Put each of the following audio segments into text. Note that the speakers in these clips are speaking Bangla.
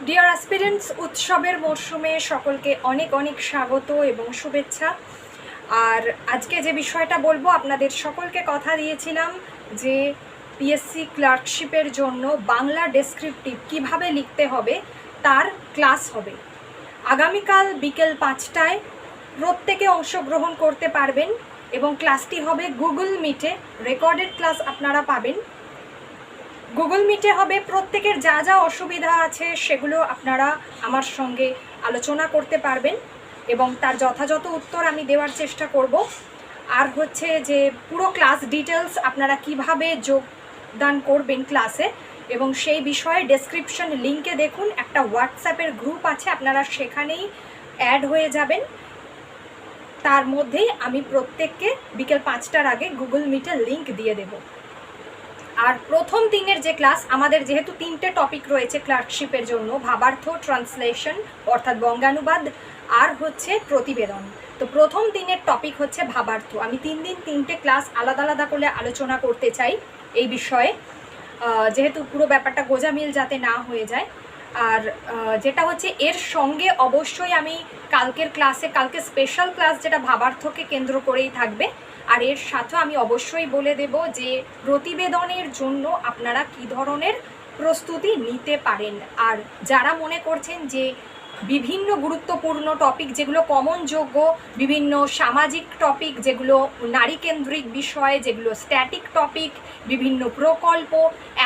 ডিয়ার অ্যাসপিরেন্টস, উৎসবের মরশুমে সকলকে অনেক অনেক স্বাগত এবং শুভেচ্ছা। আর আজকে যে বিষয়টা বলবো, আপনাদের সকলকে কথা দিয়েছিলাম যে পিএসসি ক্লার্কশিপের জন্য বাংলা ডেসক্রিপটিভ কিভাবে লিখতে হবে তার ক্লাস হবে আগামীকাল বিকেল 5টায়। প্রত্যেকে অংশগ্রহণ করতে পারবেন এবং ক্লাসটি হবে গুগল মিটে। রেকর্ডেড ক্লাস আপনারা পাবেন। গুগল মিটে হবে। প্রত্যেকের যা যা অসুবিধা আছে সেগুলো আপনারা আমার সঙ্গে আলোচনা করতে পারবেন এবং তার যথাযথ উত্তর আমি দেওয়ার চেষ্টা করব। আর হচ্ছে যে পুরো ক্লাস ডিটেলস আপনারা কিভাবে যোগদান করবেন ক্লাসে এবং সেই বিষয়ে ডেসক্রিপশন লিঙ্কে দেখুন, একটা হোয়াটসঅ্যাপের গ্রুপ আছে, আপনারা সেখানেই অ্যাড হয়ে যাবেন। তার মধ্যেই আমি প্রত্যেককে বিকেল 5টার আগে গুগল মিটের লিঙ্ক দিয়ে দেব। আর প্রথম দিনের যে ক্লাস, আমাদের যেহেতু 3টে টপিক রয়েছে ক্লার্কশিপের জন্য, ভাবার্থ, ট্রান্সলেশন অর্থাৎ বঙ্গানুবাদ আর হচ্ছে প্রতিবেদন। তো প্রথম দিনের টপিক হচ্ছে ভাবার্থ। আমি 3 দিন 3টে ক্লাস আলাদা আলাদা করে আলোচনা করতে চাই এই বিষয়ে, যেহেতু পুরো ব্যাপারটা গোজামিল যাতে না হয়ে যায়। আর যেটা হচ্ছে এর সঙ্গে অবশ্যই আমি কালকের ক্লাসে, কালকে স্পেশাল ক্লাস যেটা ভাবার্থকে কেন্দ্র করেই থাকবে, আর এর সাথে আমি অবশ্যই বলে দেব যে প্রতিবেদনের জন্য আপনারা কী ধরনের প্রস্তুতি নিতে পারেন। আর যারা মনে করছেন যে বিভিন্ন গুরুত্বপূর্ণ টপিক যেগুলো কমনযোগ্য, বিভিন্ন সামাজিক টপিক যেগুলো নারীকেন্দ্রিক বিষয়, যেগুলো স্ট্যাটিক টপিক, বিভিন্ন প্রকল্প,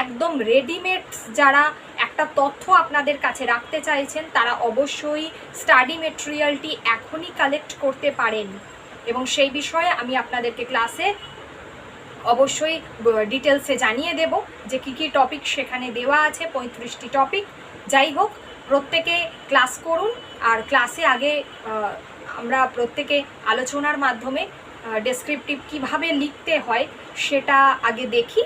একদম রেডিমেড যারা একটা তথ্য আপনাদের কাছে রাখতে চাইছেন, তারা অবশ্যই স্টাডি মেটেরিয়ালটি এখনই কালেক্ট করতে পারেন এবং সেই বিষয়ে আমি আপনাদেরকে ক্লাসে অবশ্যই ডিটেলসে জানিয়ে দেব যে কী কী টপিক সেখানে দেওয়া আছে। 35টি টপিক। যাই হোক, প্রত্যেকে ক্লাস করুন। আর ক্লাসে আগে আমরা প্রত্যেকে আলোচনার মাধ্যমে ডেসক্রিপটিভ কিভাবে লিখতে হয় সেটা আগে দেখি,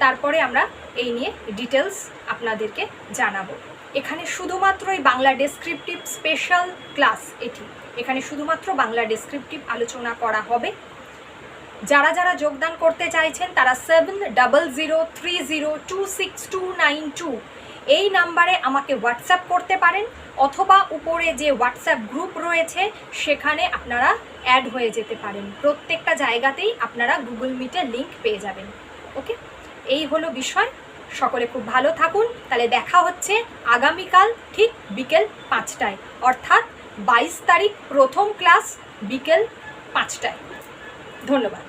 তারপরে আমরা এই নিয়ে ডিটেলস আপনাদেরকে জানাবো। এখানে শুধুমাত্রই বাংলা ডেসক্রিপটিভ স্পেশাল ক্লাস এটি। এখানে শুধুমাত্র বাংলা ডেসক্রিপটিভ আলোচনা করা হবে। যারা যারা যোগদান করতে চাইছেন তারা 7030262992 এই নাম্বারে আমাকে হোয়াটসঅ্যাপ করতে পারেন, অথবা উপরে যে হোয়াটসঅ্যাপ গ্রুপ রয়েছে সেখানে আপনারা অ্যাড হয়ে যেতে পারেন। প্রত্যেকটা জায়গাতেই আপনারা গুগল মিটের লিঙ্ক পেয়ে যাবেন। ওকে, এই হলো বিষয়। সকলে খুব ভালো থাকুন। তাহলে দেখা হচ্ছে আগামীকাল ঠিক বিকেল 5টায়, অর্থাৎ 22 তারিখ প্রথম ক্লাস বিকেল 5টায়। ধন্যবাদ।